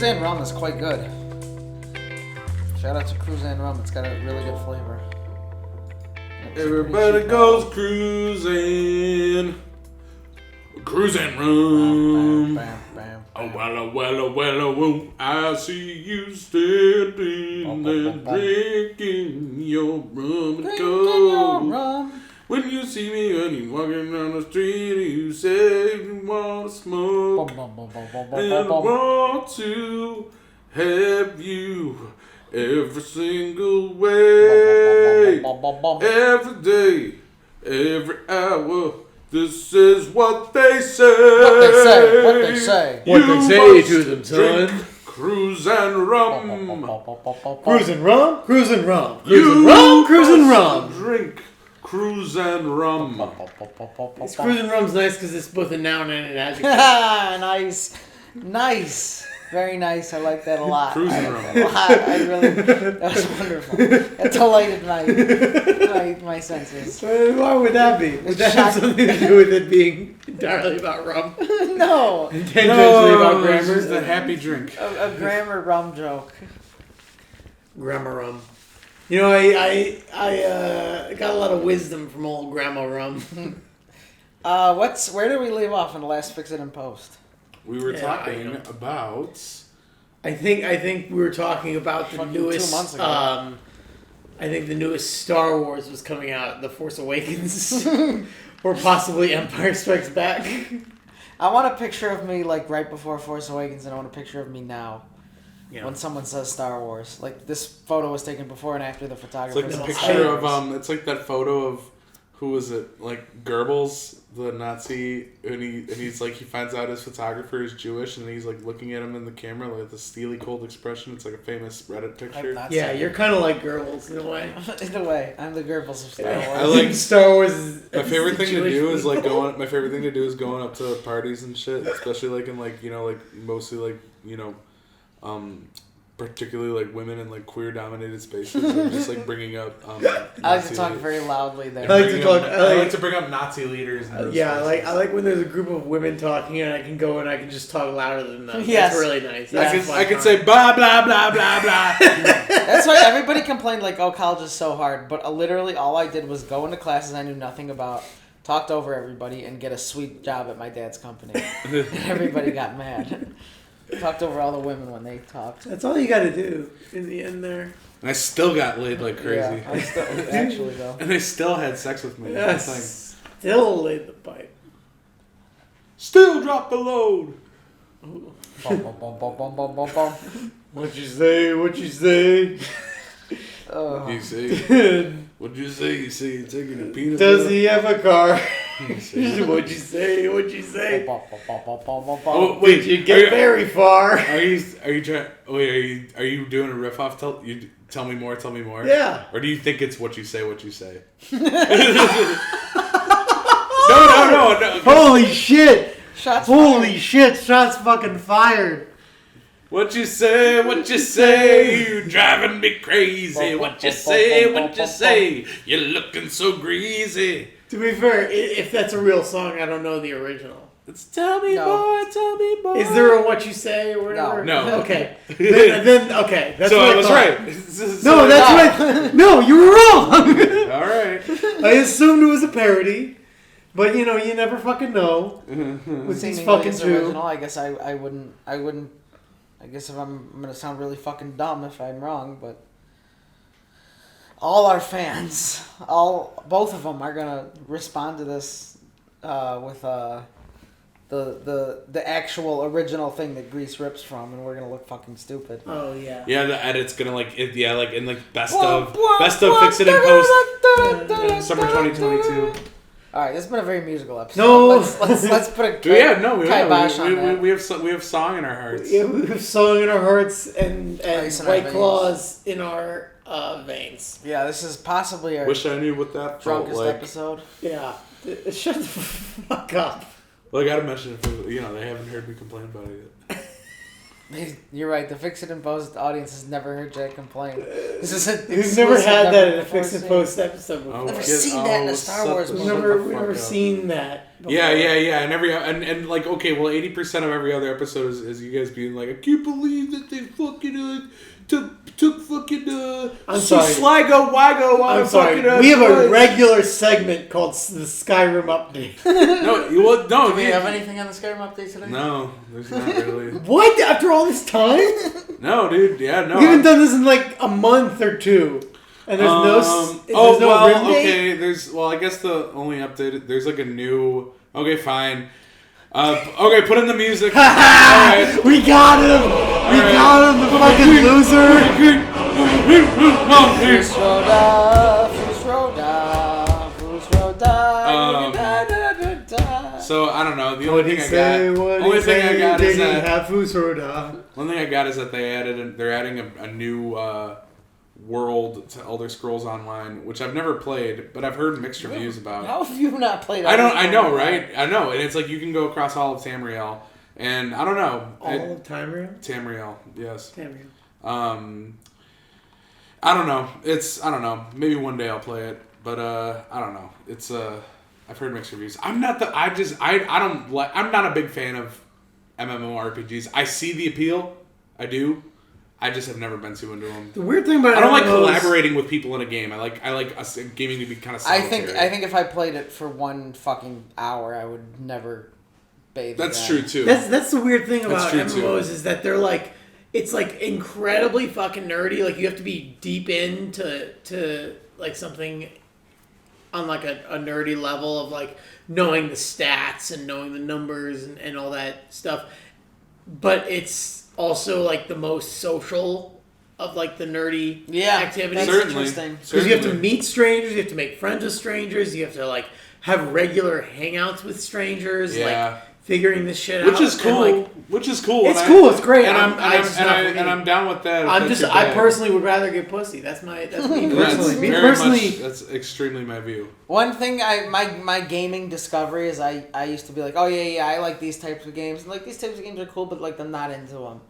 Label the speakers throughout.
Speaker 1: Cruzan rum is quite good. Shout out to Cruzan rum. It's got a really good flavor.
Speaker 2: Everybody goes cruising. Cruising rum. Oh, well, I see you standing there drinking your rum and coke. When you see me when you walking down the street, you say you want to smoke. And I want to have you every single way. Every day, every hour. This is what they say.
Speaker 1: What they say. What they say.
Speaker 3: What they say to them, son.
Speaker 2: Cruisin' rum.
Speaker 3: Cruisin' rum. Cruisin' rum.
Speaker 2: You
Speaker 3: Cruisin' rum. Cruisin' rum.
Speaker 2: Drink Cruisin' rum.
Speaker 3: This cruisin' rum's nice because it's both a noun and an adjective.
Speaker 1: Nice. Nice. Very nice. I like that a lot.
Speaker 2: Cruisin' rum.
Speaker 1: That was wonderful. It delighted my senses.
Speaker 3: Why would that be? Would that have something to do with it being entirely about rum?
Speaker 1: No.
Speaker 3: Tangentially about
Speaker 2: It's
Speaker 3: grammar?
Speaker 2: just a happy drink.
Speaker 1: A grammar rum joke.
Speaker 3: Grammar rum. You know, I got a lot of wisdom from old Grandma Rum.
Speaker 1: Where did we leave off in the last Fix It and Post?
Speaker 2: We were talking about.
Speaker 3: I think we were talking about the
Speaker 1: Fucking
Speaker 3: newest.
Speaker 1: 2 months ago.
Speaker 3: I think the newest Star Wars was coming out, The Force Awakens, or possibly Empire Strikes Back.
Speaker 1: I want a picture of me like right before Force Awakens, and I want a picture of me now.
Speaker 3: Yeah.
Speaker 1: When someone says Star Wars, like this photo was taken before and after the
Speaker 2: It's
Speaker 1: photographer.
Speaker 2: like the
Speaker 1: said
Speaker 2: picture
Speaker 1: Star
Speaker 2: of
Speaker 1: Wars.
Speaker 2: It's like that photo of who was it? Like Goebbels, the Nazi, and he's like he finds out his photographer is Jewish, and he's like looking at him in the camera like the steely cold expression. It's like a famous Reddit picture.
Speaker 3: Yeah, you're kind of like Goebbels in a way.
Speaker 1: In a way, I'm the Goebbels of Star Wars.
Speaker 2: I like
Speaker 3: Star Wars.
Speaker 2: my favorite thing to do is like going. My favorite thing to do is going up to parties and shit, especially like in like like mostly like particularly like women in like queer dominated spaces. And just like bringing up.
Speaker 1: I like to talk very loudly there.
Speaker 3: I like
Speaker 2: to bring up Nazi leaders. And
Speaker 3: I like when there's a group of women talking and I can go and I can just talk louder than them.
Speaker 1: Yes.
Speaker 3: That's really nice.
Speaker 2: I could say blah blah blah blah blah.
Speaker 1: That's why everybody complained like, "Oh, college is so hard." But literally, all I did was go into classes I knew nothing about, talked over everybody, and get a sweet job at my dad's company. And everybody got mad. Talked over all the women when they talked.
Speaker 3: That's all you got to do in the end there.
Speaker 2: And I still got laid like crazy.
Speaker 1: Yeah, I still, actually though.
Speaker 2: And they still had sex with me.
Speaker 3: Yes. Still laid the pipe.
Speaker 2: Still drop the load.
Speaker 1: Bum, bum, bum, bum, bum, bum, bum, bum.
Speaker 3: What you say? What you say?
Speaker 2: You say? What'd you say? You say you're taking a peanut
Speaker 3: Does
Speaker 2: butter?
Speaker 3: he have a car?
Speaker 2: What'd
Speaker 3: you say? What'd you say?
Speaker 1: Bum, bum, bum, bum, bum, bum, bum.
Speaker 2: Oh, wait,
Speaker 3: Did you get very far?
Speaker 2: Are you trying? Wait, are you doing a riff off? Tell me more. Tell me more.
Speaker 3: Yeah.
Speaker 2: Or do you think it's what you say? What you say? No.
Speaker 3: Holy shit!
Speaker 1: Shots
Speaker 3: Holy
Speaker 1: fired.
Speaker 3: shit! Shots fucking fired.
Speaker 2: What you say? What you say? You driving me crazy. What you say? What you say? You're looking so greasy.
Speaker 3: To be fair, if that's a real song, I don't know the original.
Speaker 2: It's tell me
Speaker 1: No.
Speaker 2: more, tell me more.
Speaker 3: Is there a what you say or whatever?
Speaker 2: No.
Speaker 3: Okay. then okay. That's
Speaker 2: so
Speaker 3: what
Speaker 2: I was
Speaker 3: thought.
Speaker 2: right.
Speaker 3: No, that's right. No, you were wrong.
Speaker 2: All right.
Speaker 3: I assumed it was a parody, but you never fucking know with these
Speaker 1: Seemingly
Speaker 3: fucking
Speaker 1: it's
Speaker 3: two.
Speaker 1: original. I guess I wouldn't. I guess if I'm gonna sound really fucking dumb if I'm wrong, but all our fans, both of them are gonna respond to this with the actual original thing that Grease rips from, and we're gonna look fucking stupid.
Speaker 3: Oh yeah.
Speaker 2: Yeah, the edit's gonna like in best of Fix It and Post summer 2022.
Speaker 1: All right, this has been a very musical episode.
Speaker 3: No.
Speaker 1: let's put a
Speaker 2: kibosh
Speaker 1: on that.
Speaker 2: we have song in our hearts.
Speaker 3: Yeah, we have song in our hearts and
Speaker 1: Ice in our
Speaker 3: White
Speaker 1: veins.
Speaker 3: Claws in our veins.
Speaker 1: Yeah, this is possibly our
Speaker 2: Wish I knew what that felt
Speaker 1: drunkest
Speaker 2: like.
Speaker 1: episode.
Speaker 3: Yeah. Shut the fuck up.
Speaker 2: Well, I gotta mention it for they haven't heard me complain about it yet.
Speaker 1: You're right. The Fix It and Post audience has never heard Jack complain. This is
Speaker 3: We've never had that in a Fix and Post episode before.
Speaker 1: Never seen that in a Star Wars
Speaker 3: We've
Speaker 1: movie.
Speaker 3: never seen that.
Speaker 2: Yeah, and like, okay, well, 80% of every other episode is you guys being like, I can't believe that they fucking took fucking
Speaker 3: I'm sorry.
Speaker 2: Sligo Wygo on
Speaker 3: I'm sorry.
Speaker 2: fucking.
Speaker 3: We have a regular segment called the Skyrim Update.
Speaker 2: No.
Speaker 1: Do we have anything on the Skyrim update today?
Speaker 2: No, there's not really.
Speaker 3: What? After all this time?
Speaker 2: No, dude. Yeah, no.
Speaker 3: We haven't done this in like a month or two. And there's no rim date?
Speaker 2: Okay, I guess the only update, there's like a new, okay, fine. Okay, put in the music. Right.
Speaker 3: We got him! We got him, the fucking loser!
Speaker 2: So, I don't know, the only thing I got is that they're adding a new, world to Elder Scrolls Online, which I've never played, but I've heard mixed reviews about.
Speaker 1: How have you not played?
Speaker 2: I know, right? I know, and it's like you can go across all of Tamriel, and I don't know.
Speaker 3: All of Tamriel?
Speaker 2: Tamriel, yes.
Speaker 3: Tamriel.
Speaker 2: I don't know. I don't know. Maybe one day I'll play it, but I don't know. It's I've heard mixed reviews. I'm not a big fan of MMORPGs. I see the appeal. I do. I just have never been too into them.
Speaker 3: The weird thing about
Speaker 2: I don't like collaborating with people in a game. I like gaming to be kind of solitary.
Speaker 1: I think if I played it for 1 fucking hour, I would never bathe.
Speaker 2: That's true too.
Speaker 3: That's the weird thing about MMOs is that they're like, it's like incredibly fucking nerdy. Like you have to be deep into like something on like a nerdy level of like knowing the stats and knowing the numbers and all that stuff. But it's also like the most social of like the nerdy activities.
Speaker 1: That's interesting.
Speaker 3: Because you have to meet strangers, you have to make friends with strangers, you have to like have regular hangouts with strangers, like figuring this shit out.
Speaker 2: Which is cool.
Speaker 3: It's cool. It's great.
Speaker 2: I'm down with that.
Speaker 3: I personally would rather get pussy. That's me personally.
Speaker 2: That's extremely my view.
Speaker 1: One thing my gaming discovery is I used to be like, oh yeah, I like these types of games, and like these types of games are cool, but like I'm not into them.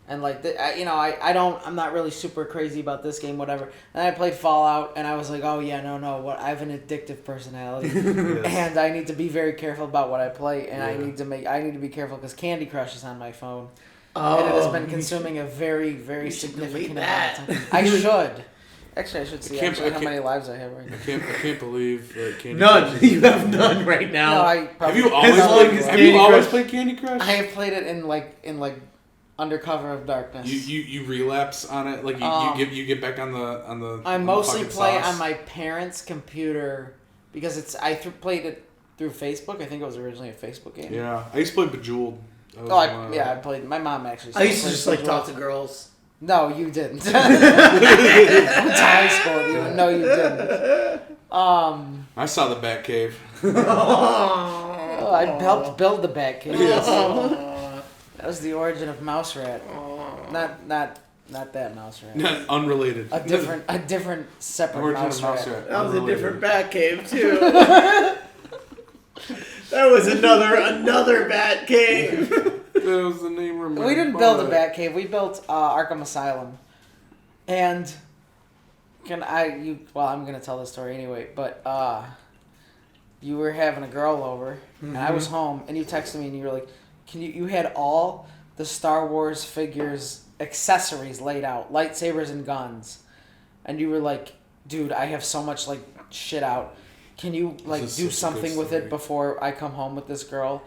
Speaker 1: And like I'm not really super crazy about this game, whatever. And I played Fallout, and I was like, oh yeah, no, I have an addictive personality, and I need to be very careful about what I play, and I need to be careful because Candy Crush is on my phone, and it has been consuming a very very significant amount of time. I should. Actually, I should see how many lives I have right now.
Speaker 2: I can't believe Candy
Speaker 3: None.
Speaker 2: Crush.
Speaker 3: You have none right now.
Speaker 1: No,
Speaker 2: have you always played Candy Crush?
Speaker 1: I have played it in Under Cover of Darkness.
Speaker 2: You relapse on it, like you get back on the.
Speaker 1: I mostly play on my parents' computer because I played it through Facebook. I think it was originally a Facebook game.
Speaker 2: Yeah, I used to play Bejeweled.
Speaker 1: I played. My mom actually.
Speaker 3: I used to just like talk to girls.
Speaker 1: No, you didn't. I went to high school. No, you didn't.
Speaker 2: I saw the Batcave.
Speaker 1: I helped build the Batcave. That was the origin of Mouse Rat. Not that Mouse Rat.
Speaker 2: Unrelated.
Speaker 1: A different separate Mouse Rat.
Speaker 3: That was a different Batcave too. That was another Batcave.
Speaker 2: That was the name of my
Speaker 1: We didn't build a Batcave. We built Arkham Asylum. And I'm gonna tell the story anyway, but you were having a girl over and I was home and you texted me and you were like, you had all the Star Wars figures accessories laid out, lightsabers and guns. And you were like, dude, I have so much like shit out. Can you like do something with it before I come home with this girl?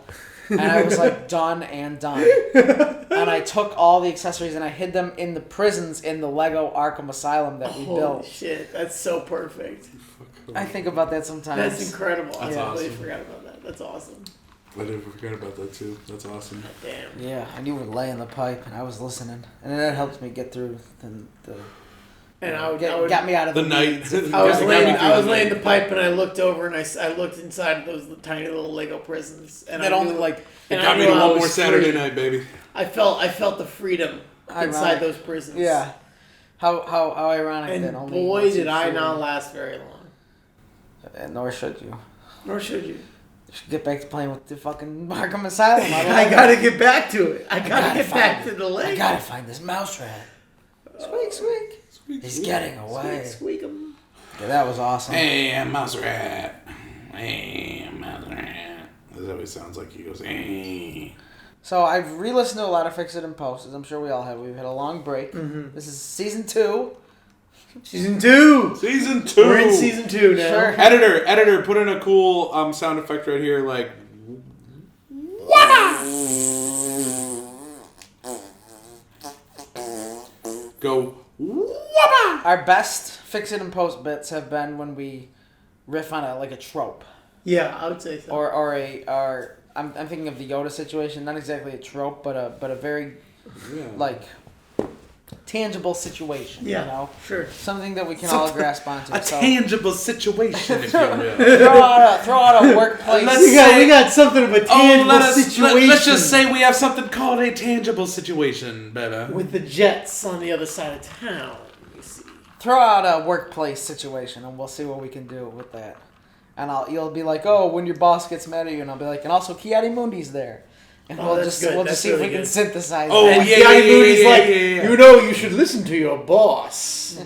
Speaker 1: And I was like, done and done. And I took all the accessories and I hid them in the prisons in the Lego Arkham Asylum that we built.
Speaker 3: Holy shit, that's so perfect.
Speaker 1: I think about that sometimes.
Speaker 3: That's incredible.
Speaker 2: That's
Speaker 3: I
Speaker 2: awesome.
Speaker 3: completely forgot about that. That's awesome.
Speaker 2: I did forget about that too. That's awesome.
Speaker 3: Damn.
Speaker 1: Yeah, and you were laying the pipe and I was listening. And that helped me get through the
Speaker 3: And
Speaker 1: got me out of
Speaker 2: the night.
Speaker 1: weeds.
Speaker 3: I was laying the pipe and I looked over and I looked inside those tiny little Lego prisons and
Speaker 1: that only like
Speaker 2: it got me to one more Saturday night, baby.
Speaker 3: I felt the freedom inside those prisons.
Speaker 1: Yeah. How ironic
Speaker 3: and
Speaker 1: that only
Speaker 3: boy did I not last very long.
Speaker 1: And nor should you.
Speaker 3: Nor should you.
Speaker 1: You should get back to playing with the fucking Arkham Asylum.
Speaker 3: I gotta get back to it. I gotta get back to the Lego.
Speaker 1: I gotta find this mouse rat. Squeak, squeak. He's getting away.
Speaker 3: Squeak 'em.
Speaker 1: Yeah, that was awesome.
Speaker 2: Hey, I'm Mouse Rat. Hey, I'm Mouse Rat. always sounds like he goes. Eh.
Speaker 1: So I've re-listened to a lot of Fix It and Post, as I'm sure we all have. We've had a long break.
Speaker 3: Mm-hmm.
Speaker 1: This is season 2.
Speaker 3: Season 2. We're in season 2 now.
Speaker 1: Sure.
Speaker 2: Editor, put in a cool sound effect right here, like. Go.
Speaker 1: Our best Fix It and Post bits have been when we riff on a trope.
Speaker 3: Yeah, I would say so.
Speaker 1: Or I'm thinking of the Yoda situation, not exactly a trope, but a very tangible situation.
Speaker 3: Yeah,
Speaker 1: you know,
Speaker 3: sure.
Speaker 1: Something that we can all grasp onto.
Speaker 2: A tangible situation, if you will.
Speaker 1: throw out a workplace.
Speaker 3: We got something of a tangible situation.
Speaker 2: Let's just say we have something called a tangible situation, baby.
Speaker 3: With the Jets on the other side of town.
Speaker 1: Throw out a workplace situation, and we'll see what we can do with that. And you'll be like, oh, when your boss gets mad at you, and I'll be like, and also Kiadimundi's there. And we'll just see if we can synthesize that.
Speaker 3: And Kiadimundi's like, you know, you should listen to your boss.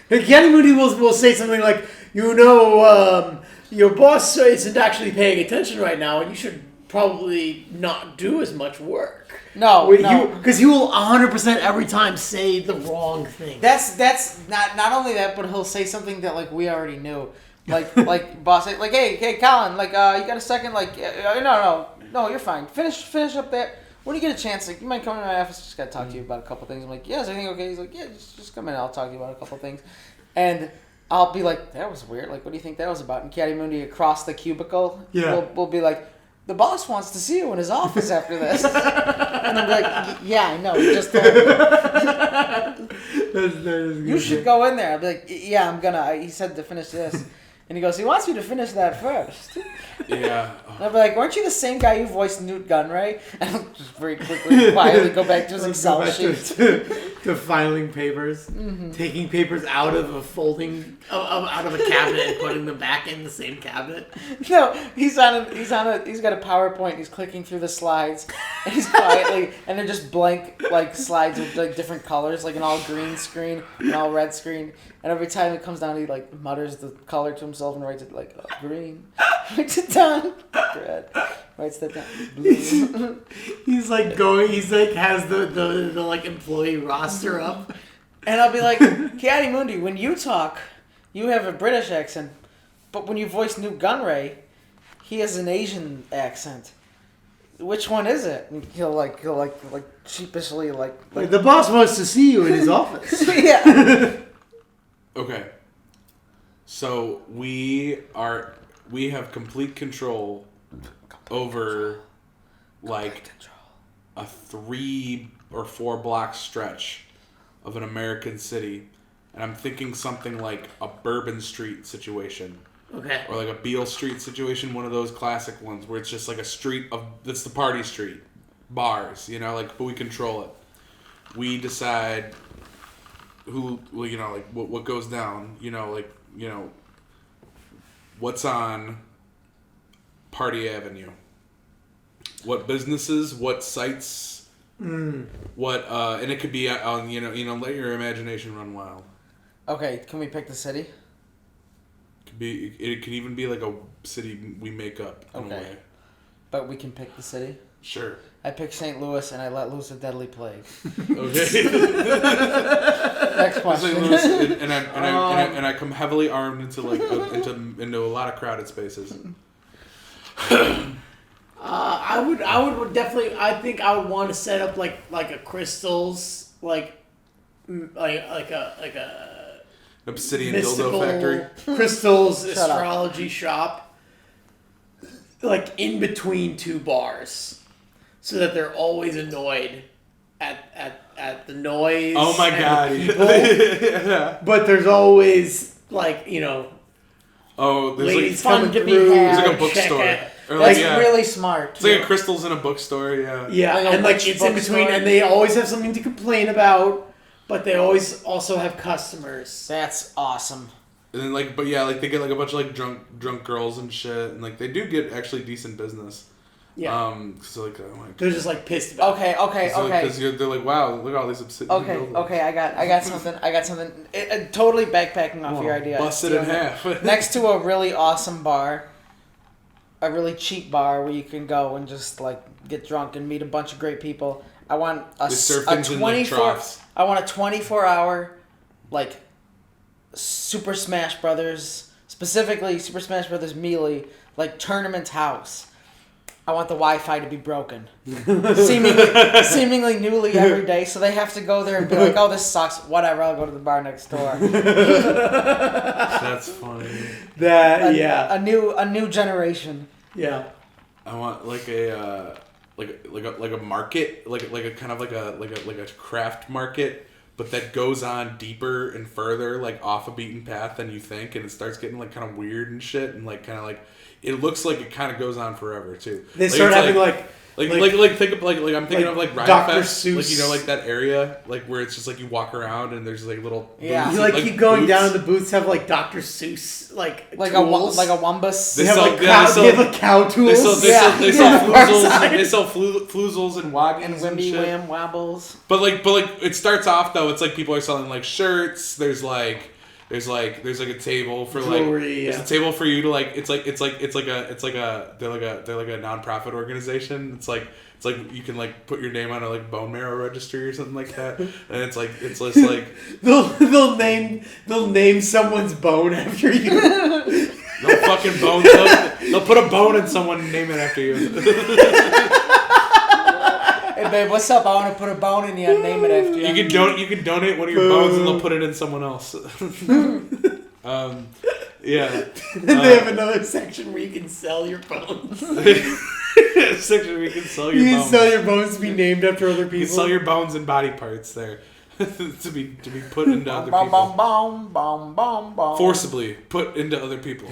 Speaker 3: Kiadimundi will say something like, you know, your boss isn't actually paying attention right now, and you should probably not do as much work.
Speaker 1: No.
Speaker 3: Because he will 100% every time say the wrong thing.
Speaker 1: That's not only that, but he'll say something that we already knew. Like boss, hey Colin, you got a second? No, you're fine. Finish up that. When you get a chance, you might come into my office. Just gotta talk to you about a couple things. I'm like, yeah, is everything okay? He's like, yeah, just come in. I'll talk to you about a couple things. And I'll be like, that was weird. What do you think that was about? And Kiadimundi across the cubicle, will be like, the boss wants to see you in his office after this. And I'm like, yeah, I know. You just told me. You should go in there. I'll be like, yeah, I'm gonna. He said to finish this. And he goes, he wants you to finish that first.
Speaker 2: Yeah.
Speaker 1: And I'll be like, weren't you the same guy who voiced Newt Gunray? And I'll just very quickly, quietly go back to his Excel sheet.
Speaker 3: To filing papers. Mm-hmm. Taking papers out of a folding, out of a cabinet and putting them back in the same cabinet.
Speaker 1: No, he's got a PowerPoint. He's clicking through the slides. And he's quietly, and they're just blank, slides with, different colors, an all green screen, an all red screen. And every time it comes down, he mutters the color to himself and writes it green. Writes it down. Red. Writes that down. Blue.
Speaker 3: He's has the employee roster up.
Speaker 1: And I'll be like, Kiadimundi, when you talk, you have a British accent, but when you voice Newt Gunray, he has an Asian accent. Which one is it? And he'll sheepishly
Speaker 3: the boss wants to see you in his office.
Speaker 1: Yeah.
Speaker 2: Okay. So we have complete control over a 3 or 4 block stretch of an American city, and I'm thinking something like a Bourbon Street situation.
Speaker 3: Okay.
Speaker 2: Or a Beale Street situation, one of those classic ones where it's just a street that's the party street, bars, but we control it. We decide who, what goes down, what's on Party Avenue, what businesses, what sites, what, and it could be on, let your imagination run wild.
Speaker 1: Okay, can we pick the city?
Speaker 2: It could even be a city we make up in a way.
Speaker 1: But we can pick the city?
Speaker 2: Sure.
Speaker 1: I pick St. Louis and I let loose a deadly plague.
Speaker 2: Okay.
Speaker 1: Next question.
Speaker 2: St. Louis, and I come heavily armed into a lot of crowded spaces.
Speaker 3: I would definitely. I think I would want to set up a crystals like a
Speaker 2: obsidian dildo factory.
Speaker 3: Crystals astrology shop. In between 2 bars, so that they're always annoyed at the noise.
Speaker 2: Oh my god!
Speaker 3: Yeah. But there's always
Speaker 2: Oh, there's
Speaker 3: ladies
Speaker 1: fun
Speaker 3: coming
Speaker 1: to be
Speaker 3: through.
Speaker 1: had.
Speaker 2: There's a bookstore.
Speaker 1: That's really smart.
Speaker 2: It's a crystals in a bookstore. Yeah.
Speaker 3: Yeah, and it's in between, and they always have something to complain about, but they always also have customers.
Speaker 1: That's awesome.
Speaker 2: And then they get a bunch of drunk girls and shit, and they do get actually decent business.
Speaker 3: Yeah.
Speaker 2: They're
Speaker 3: just pissed about.
Speaker 1: Okay.
Speaker 2: Because they're like, wow, look at all these obsidian.
Speaker 1: Okay. I got something. Totally backpacking off your idea.
Speaker 2: Bust it in half.
Speaker 1: Next to a really awesome bar, a really cheap bar where you can go and just like get drunk and meet a bunch of great people. I want a 24. I want a 24-hour, like, Super Smash Brothers, specifically Super Smash Brothers Melee, like tournament house. I want the Wi-Fi to be broken, seemingly newly every day. So they have to go there and be like, "Oh, this sucks. Whatever. I'll go to the bar next door."
Speaker 2: That's funny.
Speaker 1: A new generation.
Speaker 3: Yeah.
Speaker 2: I want like a like a market, like a kind of like a craft market, but that goes on deeper and further, like off a beaten path than you think, and it starts getting like kind of weird and shit, and like kind of like it looks like it kind of goes on forever too.
Speaker 3: They start having
Speaker 2: think of like I'm thinking of like Riot
Speaker 3: Dr.
Speaker 2: Fest,
Speaker 3: Seuss.
Speaker 2: like, you know, like that area, like where it's just like you walk around and there's like little
Speaker 1: Yeah.
Speaker 3: You keep going down, and the booths have like Dr. Seuss
Speaker 1: like
Speaker 3: tools.
Speaker 1: a Wumbus.
Speaker 3: They have cow tools.
Speaker 2: They sell floozles and wagons and
Speaker 1: Wimby
Speaker 2: shit.
Speaker 1: Wham Wobbles.
Speaker 2: But like it starts off though. It's like people are selling like shirts. There's like a table for like
Speaker 3: jewelry.
Speaker 2: There's a table for you to like. They're like a nonprofit organization. It's like you can like put your name on a like bone marrow registry or something like that. And it's just like
Speaker 3: they'll name someone's bone after you.
Speaker 2: they'll fucking bone. They'll put a bone in someone and name it after you.
Speaker 1: Hey babe, what's up? I want to put a bone in you and name it after you.
Speaker 2: You can donate one of your bones and they'll put it in someone else. Yeah.
Speaker 3: They have another section where you can sell your bones.
Speaker 2: Section where you can sell
Speaker 3: You
Speaker 2: your
Speaker 3: can
Speaker 2: bones.
Speaker 3: sell your bones to be named after other people.
Speaker 2: You can sell your bones and body parts there to be put into other people. Forcibly put into other people.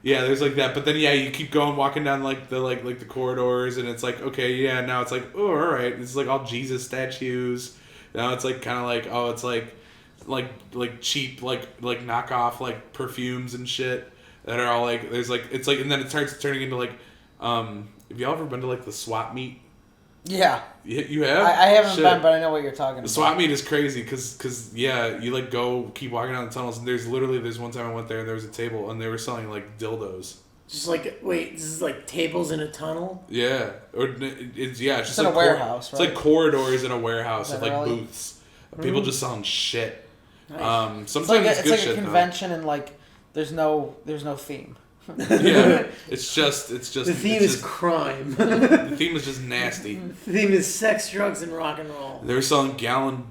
Speaker 2: Yeah, there's like that, but then you keep going, walking down like the corridors, and it's like, okay, yeah, now it's like, oh, all right, it's like all Jesus statues. Now it's like kind of like, oh, it's like cheap like knockoff like perfumes and shit that are all like, there's like, it's like, and then it starts turning into like, have y'all ever been to like the swap meet?
Speaker 1: Yeah.
Speaker 2: You have?
Speaker 1: I haven't been, but I know what you're talking about.
Speaker 2: The swap meet is crazy because you like keep walking down the tunnels, and there's one time I went there and there was a table and they were selling like dildos.
Speaker 3: Just like, wait, this is like tables in a tunnel?
Speaker 2: Yeah. Or it's just
Speaker 1: in
Speaker 2: like
Speaker 1: a warehouse, right?
Speaker 2: It's like corridors in a warehouse of like
Speaker 1: really?
Speaker 2: booths. People just selling shit.
Speaker 3: Nice.
Speaker 2: Sometimes
Speaker 1: it's like
Speaker 2: good
Speaker 1: a convention and like there's no theme.
Speaker 2: Yeah, it's just
Speaker 3: the theme is crime.
Speaker 2: The theme is just nasty.
Speaker 3: The theme is sex, drugs, and rock and roll.
Speaker 2: They were selling gallon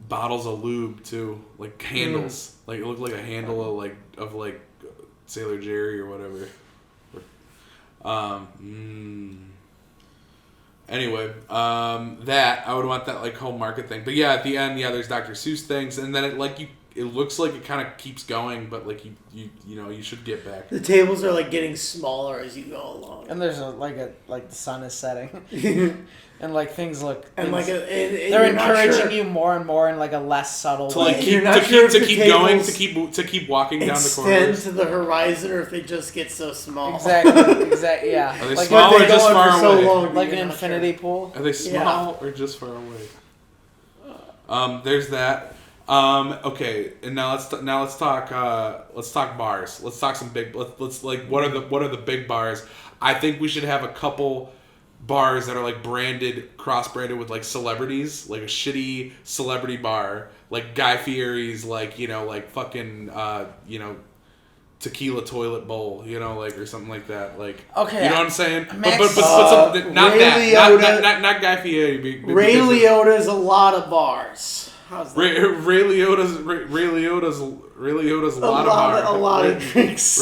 Speaker 2: bottles of lube too, like handles. Like it looked like a handle of Sailor Jerry or whatever. Anyway, that I would want that like home market thing. But yeah, at the end, there's Dr. Seuss things, and then it looks like it kind of keeps going, but like you should get back.
Speaker 3: The tables are like getting smaller as you go along,
Speaker 1: And there's the sun is setting, and like things look.
Speaker 3: and like
Speaker 1: they're encouraging you more and more in like a less subtle
Speaker 2: To
Speaker 1: way.
Speaker 2: like keep walking down the
Speaker 3: extend
Speaker 2: corridors.
Speaker 3: to the horizon, or if they just get so small.
Speaker 1: Exactly. Yeah.
Speaker 2: Are they
Speaker 1: like
Speaker 2: small
Speaker 3: But
Speaker 2: or
Speaker 3: they
Speaker 2: just
Speaker 3: go on
Speaker 2: far
Speaker 3: for so
Speaker 2: away?
Speaker 3: long,
Speaker 1: like
Speaker 3: you're
Speaker 1: an
Speaker 3: not
Speaker 1: infinity
Speaker 3: sure.
Speaker 1: pool.
Speaker 2: Are they small or just far away? There's that. Okay, and now let's talk bars. Let's talk some big. Let's like what are the big bars? I think we should have a couple bars that are like cross-branded with like celebrities, like a shitty celebrity bar, like Guy Fieri's, like fucking tequila toilet bowl, or something like that, like
Speaker 1: Okay,
Speaker 2: you know what I'm saying?
Speaker 1: Max,
Speaker 2: But not
Speaker 3: Ray
Speaker 2: that,
Speaker 3: Liotta,
Speaker 2: not Guy Fieri.
Speaker 3: Ray Liotta's a lot of bars. How's that?
Speaker 2: Ray Liotta's a lot of bars.
Speaker 3: A lot of drinks.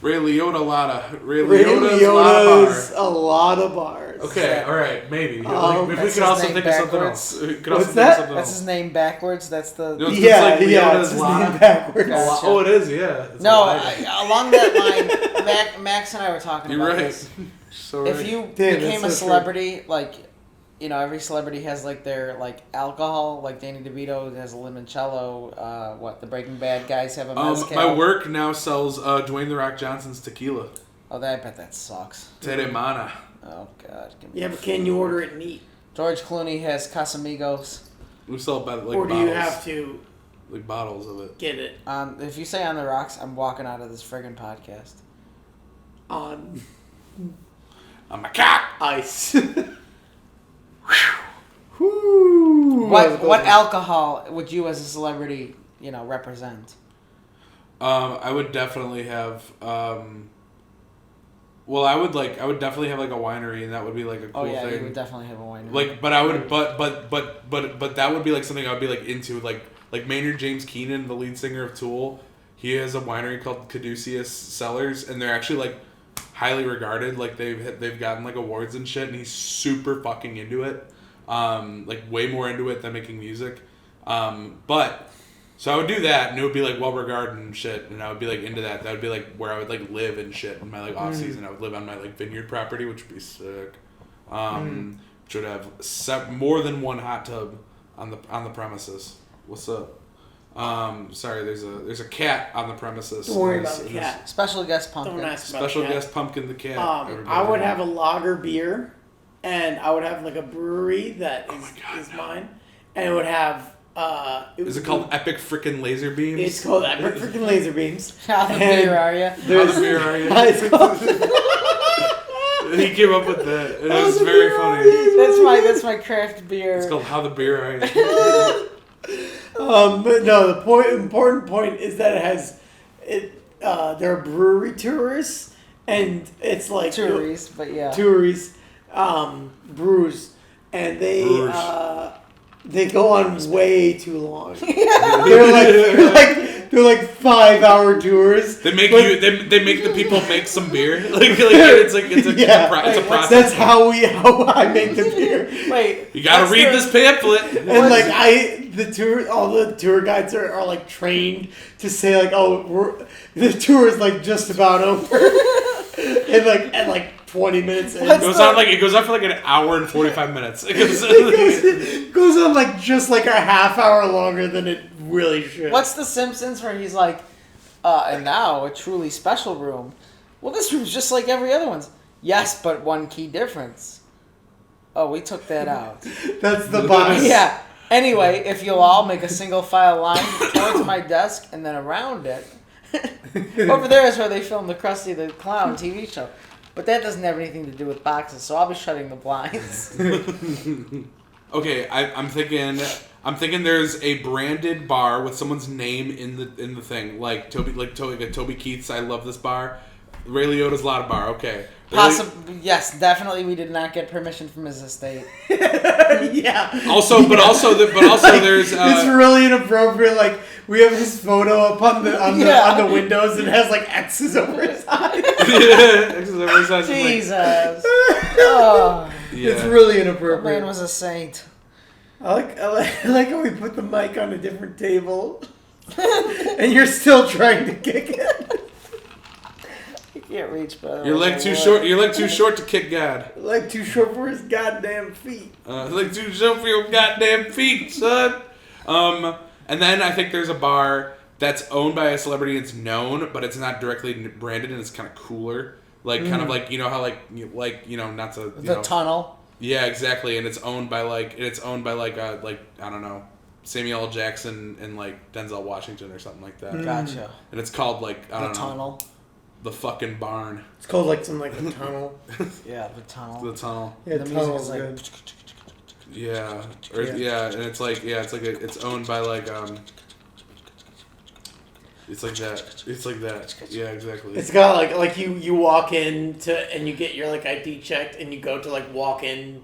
Speaker 2: Ray Liotta,
Speaker 3: Ray Liotta's a lot of bars.
Speaker 2: Okay, all right, maybe. We
Speaker 1: That's
Speaker 2: could also
Speaker 1: his
Speaker 2: think
Speaker 1: name
Speaker 2: of something
Speaker 1: backwards.
Speaker 2: else.
Speaker 3: What's that?
Speaker 1: That's his name backwards. That's the.
Speaker 2: No, it's
Speaker 3: Yeah,
Speaker 2: like Liotta's
Speaker 3: it's his
Speaker 2: Lotta.
Speaker 3: name backwards.
Speaker 1: Gotcha.
Speaker 2: Oh, it is, yeah. It's
Speaker 1: No,
Speaker 2: Lotta.
Speaker 1: along that line, Max and I were talking
Speaker 2: You're
Speaker 1: about
Speaker 2: right.
Speaker 1: this.
Speaker 2: So
Speaker 1: If
Speaker 2: right.
Speaker 1: you
Speaker 3: Damn,
Speaker 1: became
Speaker 3: that's
Speaker 1: a
Speaker 3: so
Speaker 1: celebrity, like, every celebrity has like their like alcohol. Like Danny DeVito has a limoncello. The Breaking Bad guys have a mezcal.
Speaker 2: My work now sells Dwayne The Rock Johnson's tequila.
Speaker 1: Oh, I bet that sucks.
Speaker 2: Teremana.
Speaker 1: Oh God.
Speaker 3: Yeah, but can you order it neat?
Speaker 1: George Clooney has Casamigos.
Speaker 2: We sell about like
Speaker 3: Or do
Speaker 2: bottles.
Speaker 3: you have to
Speaker 2: like bottles of it.
Speaker 3: Get it.
Speaker 1: If you say on the rocks, I'm walking out of this friggin' podcast.
Speaker 3: On
Speaker 2: my cock.
Speaker 3: ice.
Speaker 1: What alcohol would you as a celebrity, represent?
Speaker 2: I would definitely have. Well, I would definitely have like a winery, and that would be like a cool thing.
Speaker 1: You would definitely have a winery.
Speaker 2: Like, but I would, but that would be like something I would be like into, like Maynard James Keenan, the lead singer of Tool. He has a winery called Caduceus Cellars, and they're actually like highly regarded. Like they've gotten like awards and shit, and he's super fucking into it. Like way more into it than making music. But. So I would do that, and it would be like well regarded and shit, and I would be like into that. That would be like where I would like live and shit in my like off season. I would live on my like vineyard property, which would be sick. Which would have more than one hot tub on the premises. What's up? Sorry, there's a cat on the premises.
Speaker 3: Don't worry about the cat.
Speaker 1: Special guest pumpkin.
Speaker 3: Don't ask about
Speaker 2: Special
Speaker 3: the cat.
Speaker 2: guest pumpkin the cat.
Speaker 3: I would have a lager beer, and I would have like a brewery that is mine, and it would have.
Speaker 2: Is it called Epic Frickin' Laser Beams?
Speaker 3: It's called Epic Frickin' Laser Beams.
Speaker 1: How the beer are you?
Speaker 2: How the beer are you?
Speaker 3: It's called.
Speaker 2: He came up with that. It was very funny.
Speaker 1: That's my craft beer.
Speaker 2: It's called How the Beer Are You?
Speaker 3: But no, the important point is that it has there are brewery tourists, and it's like
Speaker 1: Touries, but yeah.
Speaker 3: Touries, brews, and they go on way too long. they're like 5-hour tours.
Speaker 2: They make they make the people make some beer. It's a process.
Speaker 3: That's how I make the beer.
Speaker 1: Wait,
Speaker 2: you gotta read this pamphlet.
Speaker 3: And like all the tour guides are like trained to say like, the tour is like just about over. and like 20 minutes in.
Speaker 2: It goes on for like an hour and 45 minutes. It
Speaker 3: goes on like just like a half hour longer than it really should.
Speaker 1: What's The Simpsons where he's like, and now a truly special room. Well, this room's just like every other one's. Yes, but one key difference. Oh, we took that out.
Speaker 3: That's the box.
Speaker 1: Yeah. Anyway, if you'll all make a single file line towards my desk and then around it. Over there is where they filmed the Krusty the Clown TV show. But that doesn't have anything to do with boxes, so I'll be shutting the blinds.
Speaker 2: Okay, I'm thinking there's a branded bar with someone's name in the thing, like Toby Keith's I Love This Bar. Ray Liotta's Lotta Bar. Okay.
Speaker 1: Yes, definitely. We did not get permission from his estate.
Speaker 3: Yeah.
Speaker 2: Also, there's.
Speaker 3: It's really inappropriate. Like we have his photo up on the windows and it has like X's over his eyes.
Speaker 2: X's over his eyes.
Speaker 1: Jesus. Oh.
Speaker 3: Yeah. It's really
Speaker 1: The
Speaker 3: inappropriate.
Speaker 1: man was a saint.
Speaker 3: I like how we put the mic on a different table, and you're still trying to kick it.
Speaker 1: You can't reach, but
Speaker 2: You're like too short. You're like too short to kick God.
Speaker 3: Like too short for his goddamn feet.
Speaker 2: Like too short for your goddamn feet, son. And then I think there's a bar that's owned by a celebrity. It's known, but it's not directly branded, and it's kind of cooler. Like kind of like how not to
Speaker 1: the tunnel.
Speaker 2: Yeah, exactly, and it's owned by I don't know, Samuel L. Jackson and like Denzel Washington or something like that.
Speaker 1: Gotcha.
Speaker 2: And it's called like
Speaker 1: the tunnel.
Speaker 2: The fucking barn.
Speaker 3: It's called like some like the tunnel.
Speaker 1: Yeah, the tunnel.
Speaker 2: The tunnel.
Speaker 3: Yeah,
Speaker 1: the
Speaker 3: tunnel
Speaker 1: music's
Speaker 3: is
Speaker 1: like.
Speaker 3: good.
Speaker 2: Yeah, and it's like it's owned by like It's like that. It's like that. Yeah, exactly.
Speaker 3: It's got like you walk in and you get your like ID checked and you go to like walk in.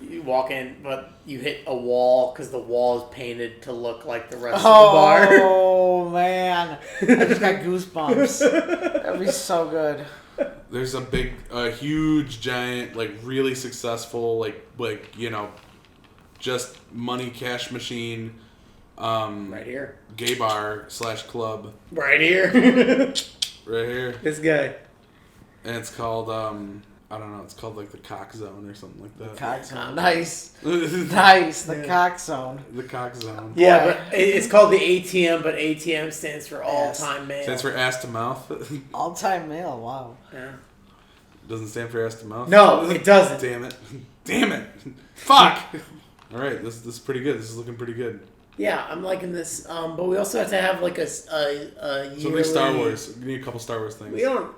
Speaker 3: You walk in, but you hit a wall because the wall is painted to look like the rest of the bar.
Speaker 1: Oh man, I just got goosebumps. That'd be so good.
Speaker 2: There's a huge, giant, like really successful, like just money cash machine.
Speaker 3: Right here.
Speaker 2: Gay bar / club.
Speaker 3: Right here.
Speaker 2: Right here.
Speaker 3: This guy.
Speaker 2: And it's called I don't know. It's called like the Cock Zone or something like that.
Speaker 1: Cock Zone. Nice. Nice. The Cock Zone.
Speaker 2: The Cock Zone.
Speaker 3: Yeah, but it's called the ATM, but ATM stands for all-time mail.
Speaker 2: Stands for ass to mouth.
Speaker 1: All-time mail. Wow.
Speaker 3: Yeah.
Speaker 2: Doesn't stand for ass to mouth.
Speaker 3: No, it doesn't.
Speaker 2: Damn it. Damn it. Fuck. All right. This is pretty good. This is looking pretty good.
Speaker 3: Yeah, I'm liking this. But we also have to have like a yearly...
Speaker 2: Something Star Wars. We need a couple Star Wars things.
Speaker 3: We don't...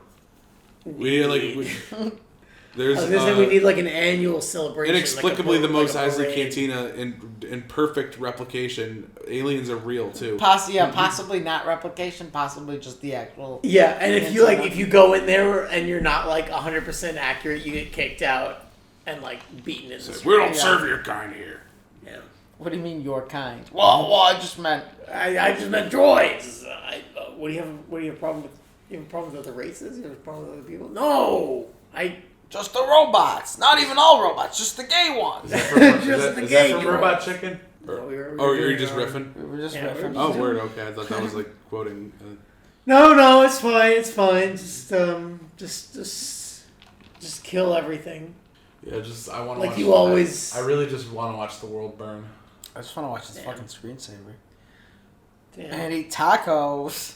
Speaker 2: There's,
Speaker 3: I was gonna say we need like an annual celebration.
Speaker 2: Inexplicably,
Speaker 3: like
Speaker 2: the Mos
Speaker 3: like
Speaker 2: Eisley
Speaker 3: parade.
Speaker 2: Cantina in perfect replication. Aliens are real too.
Speaker 1: Possibly not replication. Possibly just the actual.
Speaker 3: Yeah, and if you go in there and you're not like 100% accurate, you get kicked out and like beaten in the street.
Speaker 2: We don't serve your kind here.
Speaker 3: Yeah.
Speaker 1: What do you mean your kind? Well, I just meant.
Speaker 3: I just meant droids. What do you have? What do you have a problem with? You have a problem with other races? You have a problem with other people? No,
Speaker 1: Just the robots. Not even all robots. Just the gay ones.
Speaker 3: the
Speaker 2: Is
Speaker 3: gay
Speaker 2: that from Robot Chicken?
Speaker 3: No,
Speaker 2: You're just riffing?
Speaker 1: We were just
Speaker 3: Yeah,
Speaker 1: riffing.
Speaker 2: Oh, word. Okay, I thought that was like quoting.
Speaker 3: No, it's fine. It's fine. Just kill everything.
Speaker 4: Yeah, I want to
Speaker 3: Like
Speaker 4: watch.
Speaker 3: you always.
Speaker 4: I really just want to watch the world burn.
Speaker 1: I just want to watch this
Speaker 3: Damn.
Speaker 1: fucking screensaver.
Speaker 3: Damn.
Speaker 1: And eat tacos.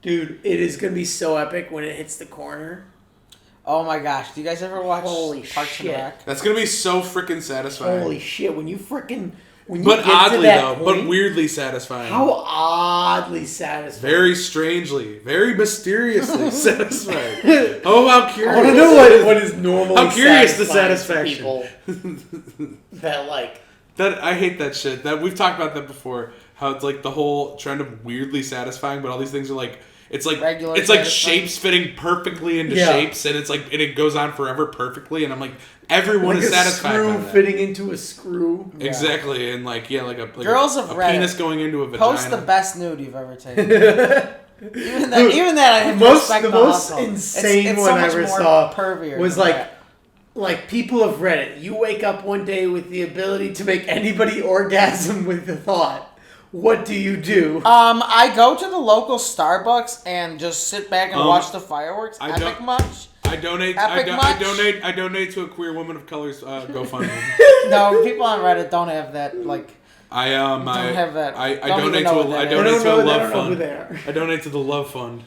Speaker 3: Dude, it is gonna be so epic when it hits the corner.
Speaker 1: Oh my gosh. Do you guys ever watch
Speaker 3: Holy
Speaker 1: Parks
Speaker 3: shit.
Speaker 1: and Rec?
Speaker 2: That's gonna be so freaking satisfying.
Speaker 3: Holy shit! When you
Speaker 2: But
Speaker 3: get
Speaker 2: oddly
Speaker 3: to that
Speaker 2: though,
Speaker 3: point,
Speaker 2: but weirdly satisfying.
Speaker 3: how oddly satisfying.
Speaker 2: Very strangely, very mysteriously satisfying. Oh, how curious!
Speaker 3: I want to know what is normally.
Speaker 2: How curious the
Speaker 3: satisfying to
Speaker 2: satisfaction.
Speaker 3: people that like.
Speaker 2: That I hate that shit. That we've talked about that before. How it's like the whole trend of weirdly satisfying, but all these things are like it's like
Speaker 1: Regular
Speaker 2: it's like
Speaker 1: satisfying.
Speaker 2: shapes fitting perfectly into
Speaker 3: Yeah.
Speaker 2: shapes, and it's like and it goes on forever perfectly. And I'm like, everyone
Speaker 3: Like
Speaker 2: is
Speaker 3: a
Speaker 2: satisfied
Speaker 3: screw
Speaker 2: by that.
Speaker 3: fitting into a screw.
Speaker 1: Yeah.
Speaker 2: Exactly, and like
Speaker 1: Girls
Speaker 2: a
Speaker 1: of Reddit,
Speaker 2: penis going into a vagina.
Speaker 1: Post the best nude you've ever taken. even that I have to respect
Speaker 3: The
Speaker 1: the
Speaker 3: most
Speaker 1: hustle.
Speaker 3: insane
Speaker 1: it's
Speaker 3: one
Speaker 1: so
Speaker 3: I
Speaker 1: much
Speaker 3: ever
Speaker 1: more
Speaker 3: saw
Speaker 1: pervier
Speaker 3: was
Speaker 1: than
Speaker 3: like
Speaker 1: that.
Speaker 3: people of Reddit. You wake up one day with the ability to make anybody orgasm with the thought. What do you do?
Speaker 1: I go to the local Starbucks and just sit back and watch the fireworks.
Speaker 2: I
Speaker 1: Epic
Speaker 2: don't-
Speaker 1: much?
Speaker 2: I donate.
Speaker 1: Epic
Speaker 2: I
Speaker 1: much?
Speaker 2: donate to a queer woman of color's GoFundMe.
Speaker 1: No, people on Reddit don't have that. Like,
Speaker 2: I
Speaker 1: don't have that.
Speaker 2: I
Speaker 1: Don't
Speaker 2: donate
Speaker 1: even know
Speaker 2: to
Speaker 1: what
Speaker 2: I
Speaker 1: that is.
Speaker 2: donate to a
Speaker 3: they
Speaker 2: love
Speaker 3: don't know who
Speaker 2: fund.
Speaker 3: they are.
Speaker 2: I donate to the love fund.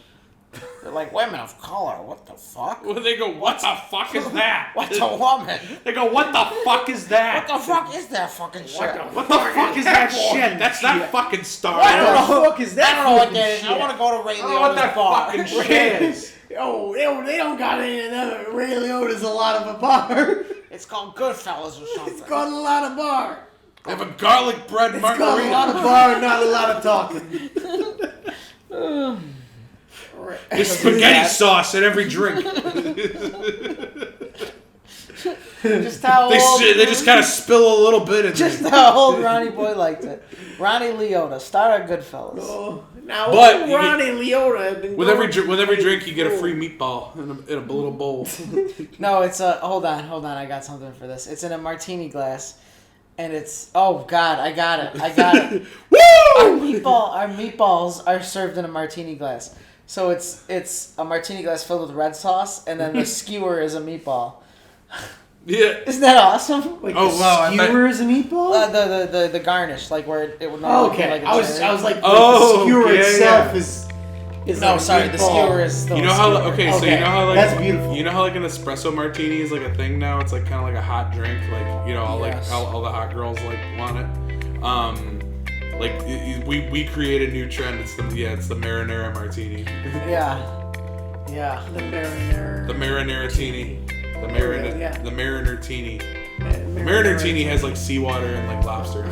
Speaker 1: they're like women of color. What the fuck?
Speaker 2: Well, they go, what the fuck is that?
Speaker 1: What's a woman?
Speaker 2: They go, what the fuck is that?
Speaker 1: What the fuck is that fucking shit?
Speaker 2: What the fuck is that shit? That's not fucking Star
Speaker 3: What
Speaker 2: Wars.
Speaker 3: the fuck is that?
Speaker 1: I don't know what
Speaker 3: fucking
Speaker 1: that is.
Speaker 3: shit?
Speaker 1: I want to go to Ray
Speaker 2: I don't know what that
Speaker 1: Liotta's bar.
Speaker 2: fucking shit is.
Speaker 3: Oh, they don't got any of them. Ray Liotta's a lot of a bar.
Speaker 1: It's called Goodfellas or something.
Speaker 3: It's got a lot of bar.
Speaker 2: They have a garlic bread
Speaker 3: It's got a lot
Speaker 2: margarita.
Speaker 3: of bar and not a lot of talking.
Speaker 2: There's spaghetti sauce in every drink.
Speaker 1: Just how old,
Speaker 2: They just kind of spill a little bit in
Speaker 1: just
Speaker 2: there.
Speaker 1: how old Ronnie Boy liked it. Ronnie Liotta, star of Goodfellas.
Speaker 3: Oh, now
Speaker 2: But you
Speaker 3: Ronnie Liotta have been
Speaker 2: With
Speaker 3: going
Speaker 2: every drink, you get a free meatball in a little bowl.
Speaker 1: No, it's a hold on. I got something for this. It's in a martini glass, and it's oh god, I got it.
Speaker 2: Woo!
Speaker 1: Our meatballs are served in a martini glass. So it's a martini glass filled with red sauce, and then the skewer is a meatball.
Speaker 2: Yeah.
Speaker 1: Isn't that awesome?
Speaker 3: Like
Speaker 2: Oh,
Speaker 3: the
Speaker 2: wow, I
Speaker 3: skewer is a meatball?
Speaker 1: The garnish, like where it would
Speaker 3: Oh,
Speaker 1: normally
Speaker 3: okay.
Speaker 1: be like a
Speaker 3: I was
Speaker 1: cherry.
Speaker 3: like,
Speaker 2: Oh,
Speaker 3: the skewer
Speaker 2: yeah,
Speaker 3: itself
Speaker 2: yeah.
Speaker 3: is
Speaker 1: No,
Speaker 3: like a
Speaker 1: sorry, the
Speaker 3: meatball.
Speaker 1: skewer is still
Speaker 2: You know
Speaker 1: a
Speaker 2: how
Speaker 1: skewer.
Speaker 2: okay, so
Speaker 3: Okay,
Speaker 2: you know how like
Speaker 3: that's beautiful.
Speaker 2: You know how like an espresso martini is like a thing now. It's like kind of like a hot drink. Like you know,
Speaker 1: Yes.
Speaker 2: all the hot girls like want it. Like we create a new trend. It's the marinara martini.
Speaker 1: Yeah.
Speaker 3: The marinara.
Speaker 2: The marinara-tini. The
Speaker 3: Yeah.
Speaker 2: marinara-tini. The marinara-tini has like seawater and like lobster.